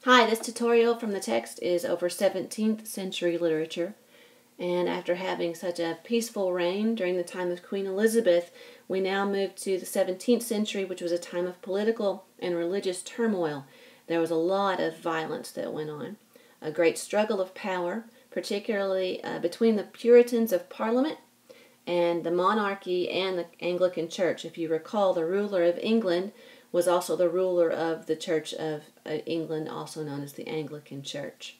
Hi, this tutorial from the text is over 17th century literature, and after having such a peaceful reign during the time of Queen Elizabeth, we now move to the 17th century, which was a time of political and religious turmoil. There was a lot of violence that went on, a great struggle of power, particularly between the Puritans of Parliament and the monarchy and the Anglican Church. If you recall, the ruler of England was also the ruler of the Church of England, also known as the Anglican Church.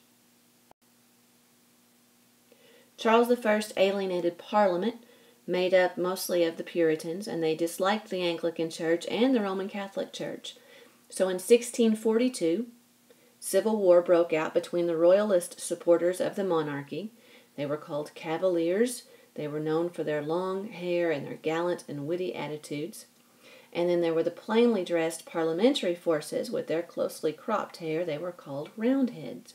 Charles I alienated Parliament, made up mostly of the Puritans, and they disliked the Anglican Church and the Roman Catholic Church. So in 1642, civil war broke out between the royalist supporters of the monarchy. They were called Cavaliers. They were known for their long hair and their gallant and witty attitudes. And then there were the plainly dressed parliamentary forces with their closely cropped hair. They were called Roundheads.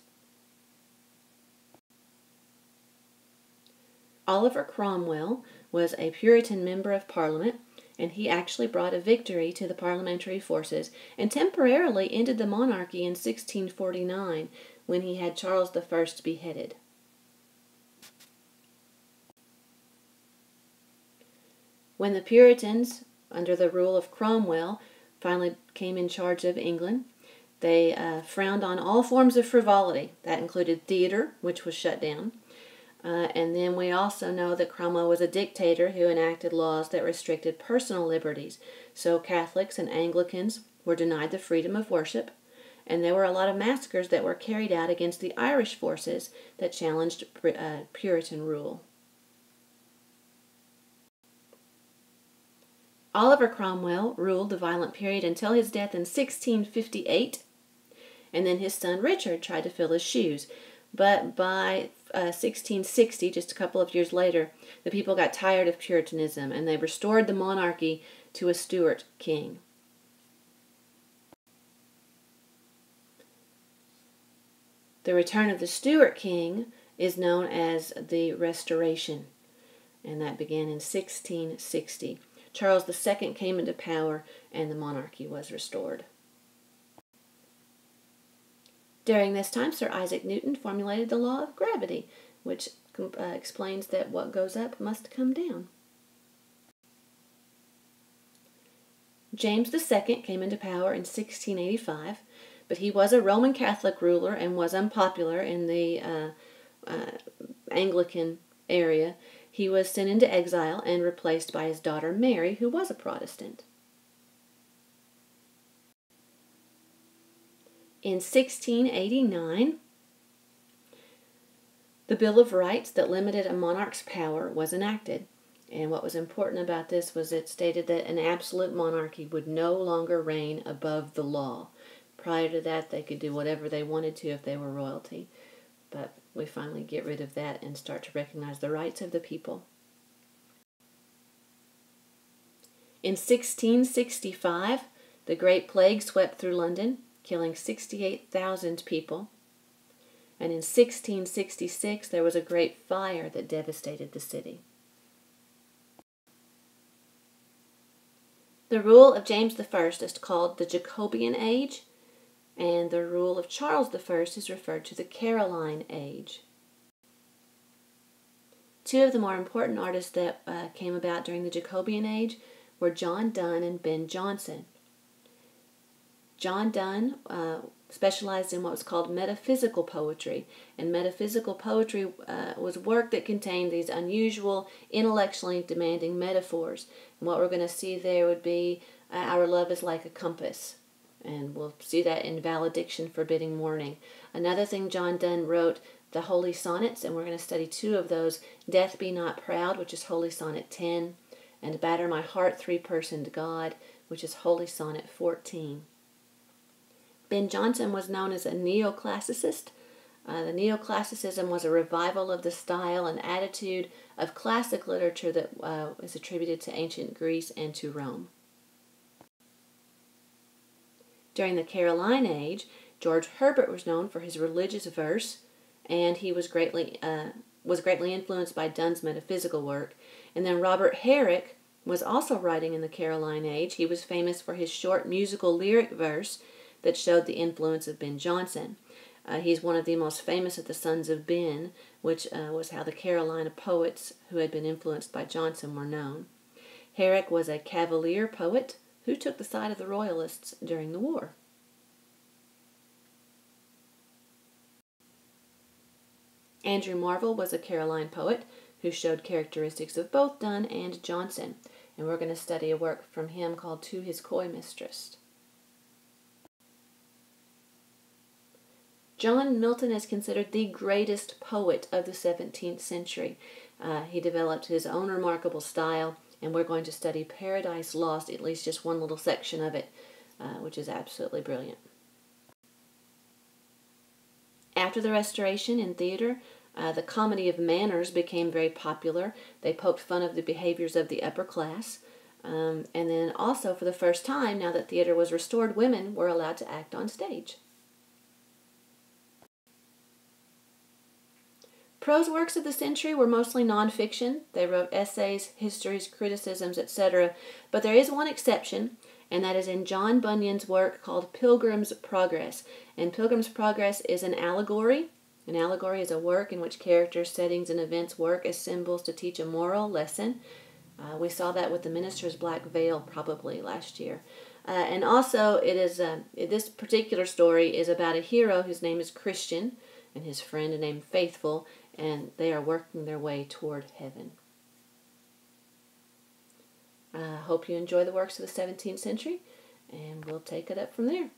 Oliver Cromwell was a Puritan member of Parliament, and he actually brought a victory to the parliamentary forces and temporarily ended the monarchy in 1649 when he had Charles I beheaded. When the Puritans, under the rule of Cromwell, finally came in charge of England, they frowned on all forms of frivolity. That included theater, which was shut down. And then we also know that Cromwell was a dictator who enacted laws that restricted personal liberties. So Catholics and Anglicans were denied the freedom of worship, and there were a lot of massacres that were carried out against the Irish forces that challenged Puritan rule. Oliver Cromwell ruled the violent period until his death in 1658, and then his son Richard tried to fill his shoes. But by 1660, just a couple of years later, the people got tired of Puritanism, and they restored the monarchy to a Stuart king. The return of the Stuart king is known as the Restoration, and that began in 1660. Charles II came into power, and the monarchy was restored. During this time, Sir Isaac Newton formulated the law of gravity, which explains that what goes up must come down. James II came into power in 1685, but he was a Roman Catholic ruler and was unpopular in the Anglican area. He was sent into exile and replaced by his daughter Mary, who was a Protestant. In 1689, the Bill of Rights that limited a monarch's power was enacted. And what was important about this was it stated that an absolute monarchy would no longer reign above the law. Prior to that, they could do whatever they wanted to if they were royalty. But we finally get rid of that and start to recognize the rights of the people. In 1665, the Great Plague swept through London, killing 68,000 people. And in 1666, there was a great fire that devastated the city. The rule of James I is called the Jacobean Age, and the rule of Charles I is referred to the Caroline Age. Two of the more important artists that came about during the Jacobean Age were John Donne and Ben Jonson. John Donne specialized in what was called metaphysical poetry, and metaphysical poetry was work that contained these unusual, intellectually demanding metaphors. And what we're going to see there would be our love is like a compass, and we'll see that in Valediction, Forbidding Mourning. Another thing John Donne wrote, the Holy Sonnets, and we're going to study two of those, Death Be Not Proud, which is Holy Sonnet 10, and Batter My Heart, Three-Personed God, which is Holy Sonnet 14. Ben Jonson was known as a neoclassicist. The neoclassicism was a revival of the style and attitude of classic literature that is attributed to ancient Greece and to Rome. During the Caroline Age, George Herbert was known for his religious verse, and he was greatly influenced by Donne's metaphysical work. And then Robert Herrick was also writing in the Caroline Age. He was famous for his short musical lyric verse that showed the influence of Ben Jonson. He's one of the most famous of the sons of Ben, which was how the Carolina poets who had been influenced by Jonson were known. Herrick was a Cavalier poet who took the side of the Royalists during the war. Andrew Marvell was a Caroline poet who showed characteristics of both Donne and Jonson, and we're going to study a work from him called To His Coy Mistress. John Milton is considered the greatest poet of the 17th century. He developed his own remarkable style, and we're going to study Paradise Lost, at least just one little section of it, which is absolutely brilliant. After the Restoration in theater, the comedy of manners became very popular. They poked fun of the behaviors of the upper class. And then also, for the first time, now that theater was restored, women were allowed to act on stage. Prose works of the century were mostly nonfiction. They wrote essays, histories, criticisms, etc. But there is one exception, and that is in John Bunyan's work called Pilgrim's Progress. And Pilgrim's Progress is an allegory. An allegory is a work in which characters, settings, and events work as symbols to teach a moral lesson. We saw that with the Minister's Black Veil probably last year. And also, this particular story is about a hero whose name is Christian and his friend named Faithful, and they are working their way toward heaven. I hope you enjoy the works of the 17th century, and we'll take it up from there.